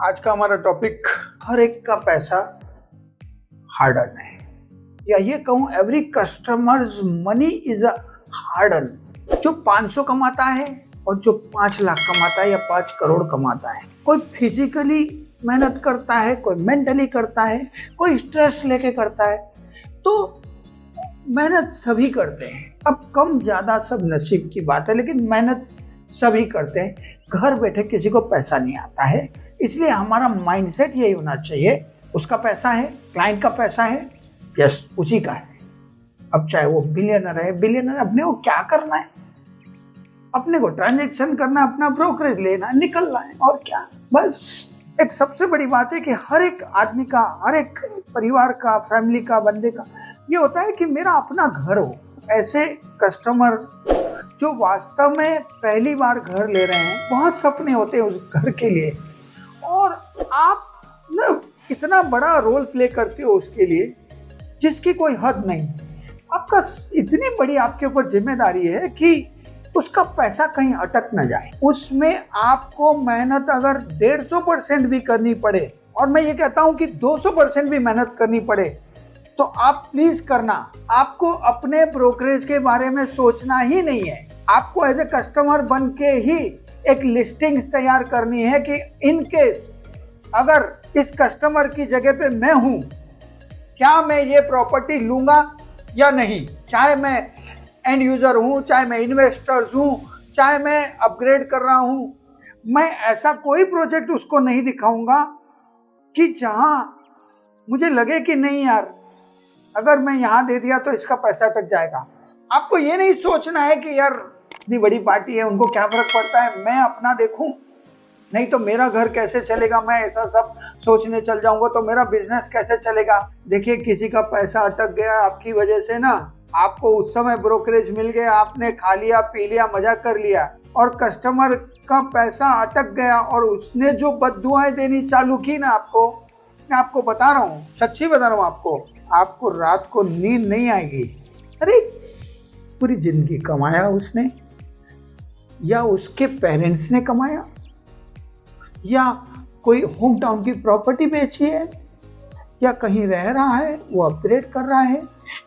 आज का हमारा टॉपिक हर एक का पैसा हार्ड अर्न है, या ये कहूँ every customers money is a hard earn. जो 500 कमाता है और जो 5 लाख कमाता है या 5 करोड़ कमाता है, कोई फिजिकली मेहनत करता है, कोई मेंटली करता है, कोई स्ट्रेस लेके करता है। तो मेहनत सभी करते हैं, अब कम ज़्यादा सब नसीब की बात है, लेकिन मेहनत सभी करते हैं। घर बैठे किसी को पैसा नहीं आता है, इसलिए हमारा माइंडसेट यही होना चाहिए, उसका पैसा है, क्लाइंट का पैसा है, यस उसी का है। अब चाहे वो बिलियनर है, बिलियनर अपने को क्या करना है, अपने को ट्रांजैक्शन करना, अपना ब्रोकरेज लेना, निकलना है, और क्या। बस एक सबसे बड़ी बात है कि हर एक आदमी का, हर एक परिवार का, फैमिली का, बंदे का ये होता है कि मेरा अपना घर हो। ऐसे कस्टमर जो वास्तव में पहली बार घर ले रहे हैं, बहुत सपने होते हैं उस घर के लिए, और आप ना इतना बड़ा रोल प्ले करते हो उसके लिए जिसकी कोई हद नहीं। आपका इतनी बड़ी आपके ऊपर जिम्मेदारी है कि उसका पैसा कहीं अटक न जाए। उसमें आपको मेहनत अगर 150% भी करनी पड़े, और मैं ये कहता हूं कि 200% भी मेहनत करनी पड़े, तो आप प्लीज करना। आपको अपने ब्रोकरेज के बारे में सोचना ही नहीं है। आपको एज ए कस्टमर बन के ही एक लिस्टिंग्स तैयार करनी है कि इन केस अगर इस कस्टमर की जगह पे मैं हूं, क्या मैं ये प्रॉपर्टी लूंगा या नहीं। चाहे मैं एंड यूजर हूं, चाहे मैं इन्वेस्टर्स हूं, चाहे मैं अपग्रेड कर रहा हूं, मैं ऐसा कोई प्रोजेक्ट उसको नहीं दिखाऊंगा कि जहां मुझे लगे कि नहीं यार, अगर मैं यहाँ दे दिया तो इसका पैसा अटक जाएगा। आपको ये नहीं सोचना है कि यार इतनी बड़ी पार्टी है, उनको क्या फर्क पड़ता है, मैं अपना देखूं, नहीं तो मेरा घर कैसे चलेगा। मैं ऐसा सब सोचने चल जाऊंगा तो मेरा बिजनेस कैसे चलेगा। देखिए, किसी का पैसा अटक गया आपकी वजह से ना, आपको उस समय ब्रोकरेज मिल गया, आपने खा लिया, पी लिया, मजा कर लिया, और कस्टमर का पैसा अटक गया और उसने जो बद्दुआएं देनी चालू की ना आपको, मैं आपको बता रहा हूँ, सच्ची बता रहा हूँ आपको रात को नींद नहीं आएगी। अरे पूरी जिंदगी कमाया उसने, या उसके पेरेंट्स ने कमाया, या कोई होम टाउन की प्रॉपर्टी बेची है, या कहीं रह रहा है वो अपग्रेड कर रहा है,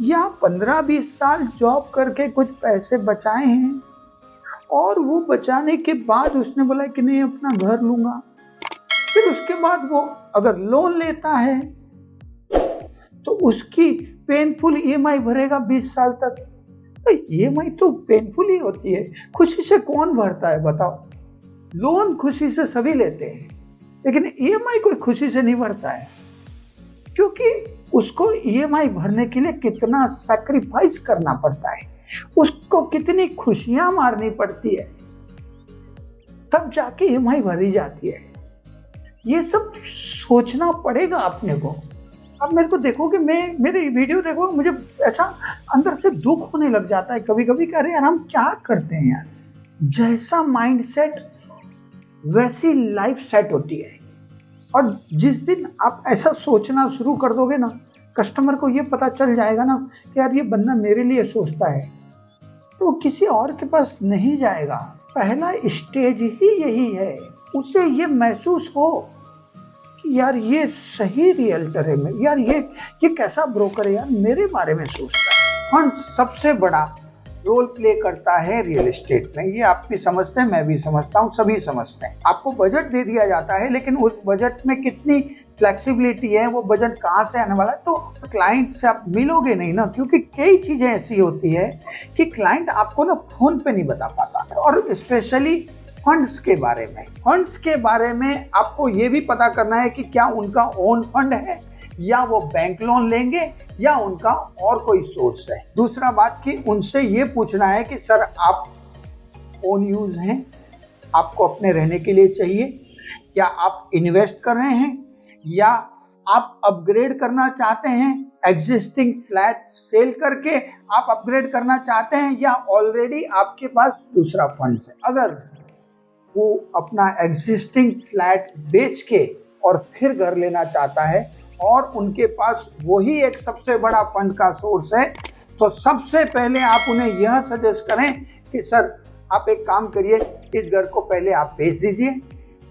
या 15-20 साल जॉब करके कुछ पैसे बचाए हैं, और वो बचाने के बाद उसने बोला कि नहीं अपना घर लूंगा। फिर उसके बाद वो अगर लोन लेता है तो उसकी पेनफुल ईएमआई भरेगा 20 साल तक। ईएमआई तो पेनफुल ही होती है, खुशी से कौन भरता है बताओ। लोन खुशी से सभी लेते हैं, लेकिन ईएमआई कोई खुशी से नहीं भरता है, क्योंकि उसको ईएमआई भरने के लिए कितना सैक्रिफाइस करना पड़ता है, उसको कितनी खुशियां मारनी पड़ती है, तब जाके ईएमआई भरी जाती है। ये सब सोचना पड़ेगा अपने को। अब मेरे को देखो कि मेरे वीडियो देखो, मुझे ऐसा अंदर से दुख होने लग जाता है कभी कभी। कह रहे यार हम क्या करते हैं यार। जैसा माइंडसेट वैसी लाइफ सेट होती है, और जिस दिन आप ऐसा सोचना शुरू कर दोगे ना, कस्टमर को ये पता चल जाएगा ना कि यार ये बंदा मेरे लिए सोचता है, तो वो किसी और के पास नहीं जाएगा। पहला स्टेज ही यही है, उसे ये महसूस हो कि यार ये सही रियल्टर है, मैं यार ये कैसा ब्रोकर है यार, मेरे बारे में सोचता है। फंड सबसे बड़ा रोल प्ले करता है रियल एस्टेट में, ये आप भी समझते हैं, मैं भी समझता हूँ, सभी समझते हैं। आपको बजट दे दिया जाता है, लेकिन उस बजट में कितनी फ्लेक्सिबिलिटी है, वो बजट कहाँ से आने वाला है, तो क्लाइंट से आप मिलोगे नहीं ना, क्योंकि कई चीज़ें ऐसी होती है कि क्लाइंट आपको ना फोन पे नहीं बता पाता। और स्पेशली फंड्स के बारे में आपको ये भी पता करना है कि क्या उनका ओन फंड है, या वो बैंक लोन लेंगे, या उनका और कोई सोर्स है। दूसरा बात कि उनसे ये पूछना है कि सर आप ओन यूज हैं, आपको अपने रहने के लिए चाहिए, या आप इन्वेस्ट कर रहे हैं, या आप अपग्रेड करना चाहते हैं, एग्जिस्टिंग फ्लैट सेल करके आप अपग्रेड करना चाहते हैं, या ऑलरेडी आपके पास दूसरा फंड है। अगर वो अपना एग्जिस्टिंग फ्लैट बेच के और फिर घर लेना चाहता है, और उनके पास वही एक सबसे बड़ा फंड का सोर्स है, तो सबसे पहले आप उन्हें यह सजेस्ट करें कि सर आप एक काम करिए, इस घर को पहले आप बेच दीजिए,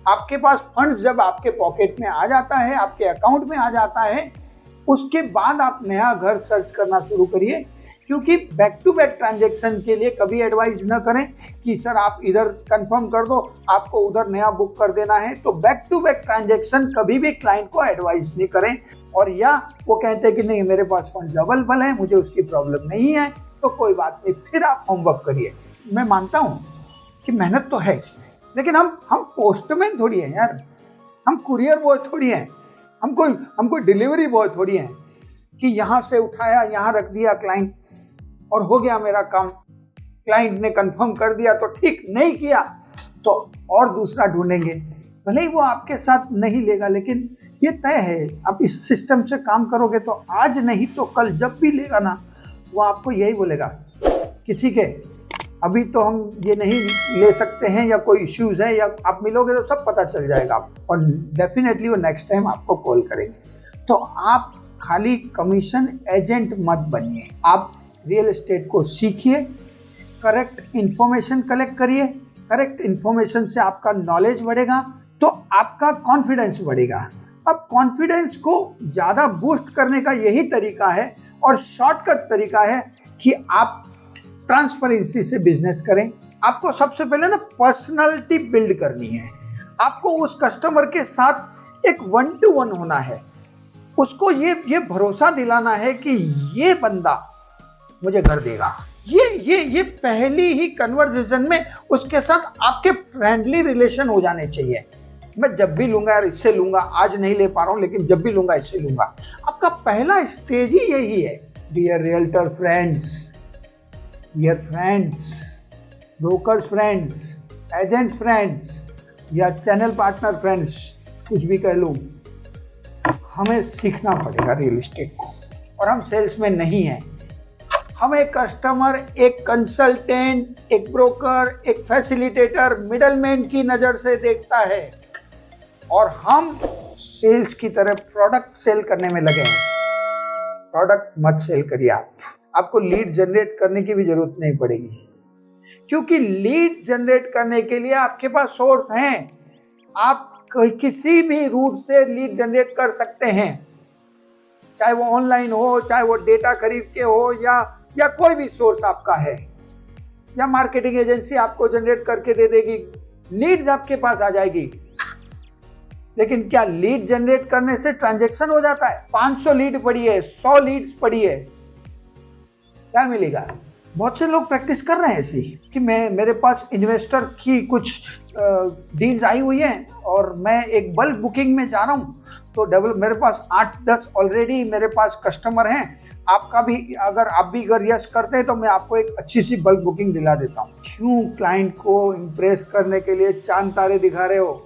आपके पास फंड्स जब आपके पॉकेट में आ जाता है, आपके अकाउंट में आ जाता है, उसके बाद आप नया घर सर्च करना शुरू करिए। क्योंकि बैक टू बैक ट्रांजैक्शन के लिए कभी एडवाइस न करें कि सर आप इधर कंफर्म कर दो, आपको उधर नया बुक कर देना है। तो बैक टू बैक ट्रांजैक्शन कभी भी क्लाइंट को एडवाइस नहीं करें। और या वो कहते हैं कि नहीं मेरे पास फंड अवेलेबल है, मुझे उसकी प्रॉब्लम नहीं है, तो कोई बात नहीं, फिर आप होमवर्क करिए। मैं मानता हूँ कि मेहनत तो है इसमें, लेकिन हम पोस्टमैन थोड़ी हैं यार, हम कुरियर बॉय थोड़ी हैं, हम कोई डिलीवरी बॉय थोड़ी हैं कि यहाँ से उठाया यहाँ रख दिया क्लाइंट और हो गया मेरा काम। क्लाइंट ने कंफर्म कर दिया तो ठीक, नहीं किया तो और दूसरा ढूंढेंगे। भले ही वो आपके साथ नहीं लेगा, लेकिन ये तय है आप इस सिस्टम से काम करोगे तो आज नहीं तो कल जब भी लेगा ना, वो आपको यही बोलेगा कि ठीक है अभी तो हम ये नहीं ले सकते हैं या कोई इश्यूज है, या आप मिलोगे तो सब पता चल जाएगा आपको, और डेफिनेटली वो नेक्स्ट टाइम आपको कॉल करेंगे। तो आप खाली कमीशन एजेंट मत बनिए, आप रियल एस्टेट को सीखिए, करेक्ट इंफॉर्मेशन कलेक्ट करिए। करेक्ट इंफॉर्मेशन से आपका नॉलेज बढ़ेगा तो आपका कॉन्फिडेंस बढ़ेगा। अब कॉन्फिडेंस को ज़्यादा बूस्ट करने का यही तरीका है और शॉर्टकट तरीका है कि आप ट्रांसपेरेंसी से बिजनेस करें। आपको सबसे पहले ना पर्सनालिटी बिल्ड करनी है। आपको उस कस्टमर के साथ एक 1-to-1 होना है, उसको ये भरोसा दिलाना है कि ये बंदा मुझे घर देगा। ये पहली ही कन्वर्सेशन में उसके साथ आपके फ्रेंडली रिलेशन हो जाने चाहिए। मैं जब भी लूंगा यार इससे लूंगा, आज नहीं ले पा रहा हूं लेकिन जब भी लूंगा इससे लूंगा। आपका पहला स्टेज ही यही है। Dear realtor friends, dear friends, brokers friends, agent friends या चैनल पार्टनर फ्रेंड्स, कुछ भी कह लूँ, हमें सीखना पड़ेगा रियल एस्टेट को। और हम सेल्स में नहीं हैं, हम एक कस्टमर, एक कंसल्टेंट, एक ब्रोकर, एक फैसिलिटेटर, मिडलमैन की नज़र से देखता है और हम सेल्स की तरह प्रोडक्ट सेल करने में लगे हैं। प्रोडक्ट मत सेल करिए आपको लीड जनरेट करने की भी जरूरत नहीं पड़ेगी, क्योंकि लीड जनरेट करने के लिए आपके पास सोर्स हैं। आप किसी भी रूट से लीड जनरेट कर सकते हैं, चाहे वो ऑनलाइन हो, चाहे वो डेटा खरीद के हो, या कोई भी सोर्स आपका है, या मार्केटिंग एजेंसी आपको जनरेट करके दे देगी, लीड्स आपके पास आ जाएगी। लेकिन क्या लीड जनरेट करने से ट्रांजैक्शन हो जाता है? 500 लीड पड़ी है, 100 लीड्स पड़ी है, क्या मिलेगा? बहुत से लोग प्रैक्टिस कर रहे हैं ऐसी कि मेरे पास इन्वेस्टर की कुछ डील्स आई हुई हैं और मैं एक बल्क बुकिंग में जा रहा हूँ, तो मेरे पास 8-10 ऑलरेडी मेरे पास कस्टमर हैं। आपका भी अगर यस करते हैं तो मैं आपको एक अच्छी सी बल्क बुकिंग दिला देता हूँ। क्यों क्लाइंट को इम्प्रेस करने के लिए चांद तारे दिखा रहे हो?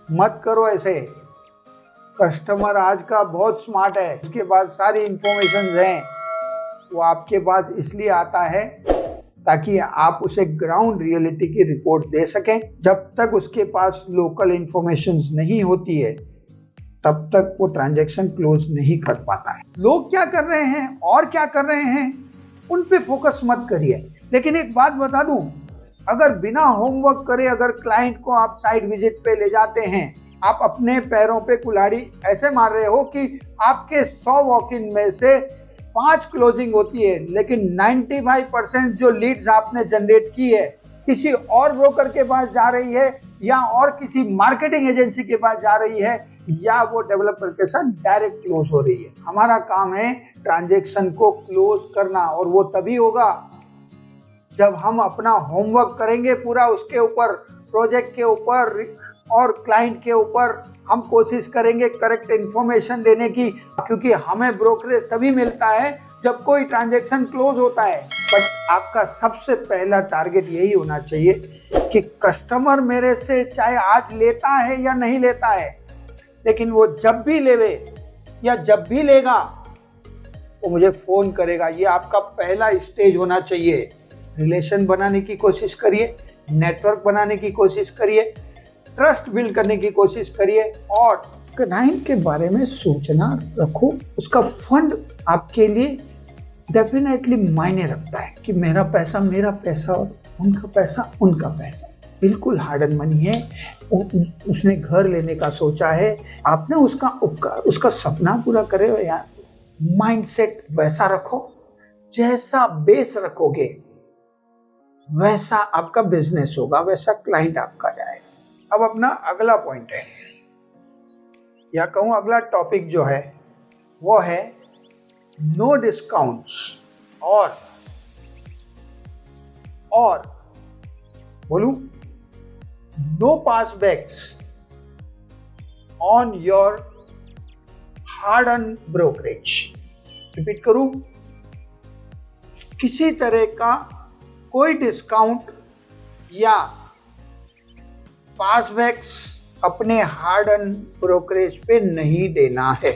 मत करो ऐसे। कस्टमर आज का बहुत स्मार्ट है, उसके पास सारी इंफॉर्मेशन हैं। वो आपके पास इसलिए आता है ताकि आप उसे ग्राउंड रियलिटी की रिपोर्ट दे सकें। जब तक उसके पास लोकल इंफॉर्मेशन नहीं होती है तब तक वो ट्रांजैक्शन क्लोज नहीं कर पाता है। लोग क्या कर रहे हैं और क्या कर रहे हैं उन पे फोकस मत करिए। लेकिन एक बात बता दूं, अगर बिना होमवर्क करे अगर क्लाइंट को आप साइट विजिट पे ले जाते हैं, आप अपने पैरों पे कुल्हाड़ी ऐसे मार रहे हो कि आपके 100 वॉक इन में से 5 क्लोजिंग होती है, लेकिन 95% जो लीड्स आपने जनरेट की है किसी और ब्रोकर के पास जा रही है, या और किसी मार्केटिंग एजेंसी के पास जा रही है, या वो डेवलपर के साथ डायरेक्ट क्लोज हो रही है। हमारा काम है ट्रांजैक्शन को क्लोज करना, और वो तभी होगा जब हम अपना होमवर्क करेंगे पूरा उसके ऊपर, प्रोजेक्ट के ऊपर और क्लाइंट के ऊपर। हम कोशिश करेंगे करेक्ट इन्फॉर्मेशन देने की, क्योंकि हमें ब्रोकरेज तभी मिलता है जब कोई ट्रांजैक्शन क्लोज होता है। बट आपका सबसे पहला टारगेट यही होना चाहिए कि कस्टमर मेरे से चाहे आज लेता है या नहीं लेता है, लेकिन वो जब भी लेवे या जब भी लेगा वो मुझे फ़ोन करेगा। ये आपका पहला स्टेज होना चाहिए। रिलेशन बनाने की कोशिश करिए, नेटवर्क बनाने की कोशिश करिए, ट्रस्ट बिल्ड करने की कोशिश करिए, और क्लाइंट के बारे में सोचना रखो। उसका फंड आपके लिए डेफिनेटली मायने रखता है कि मेरा पैसा और उनका पैसा उनका पैसा। बिल्कुल हार्ड अर्न मनी है। उसने घर लेने का सोचा है, आपने उसका सपना पूरा करे हो यार। माइंडसेट वैसा रखो, जैसा बेस रखोगे वैसा आपका बिजनेस होगा, वैसा क्लाइंट आपका जाएगा। अब अपना अगला पॉइंट है, या कहूं अगला टॉपिक जो है वो है नो डिस्काउंट्स और बोलूं no passbacks on your hard earn brokerage. Repeat करूं, किसी तरह का कोई डिस्काउंट या पासबैक्स अपने हार्ड अर्न ब्रोकरेज पे नहीं देना है।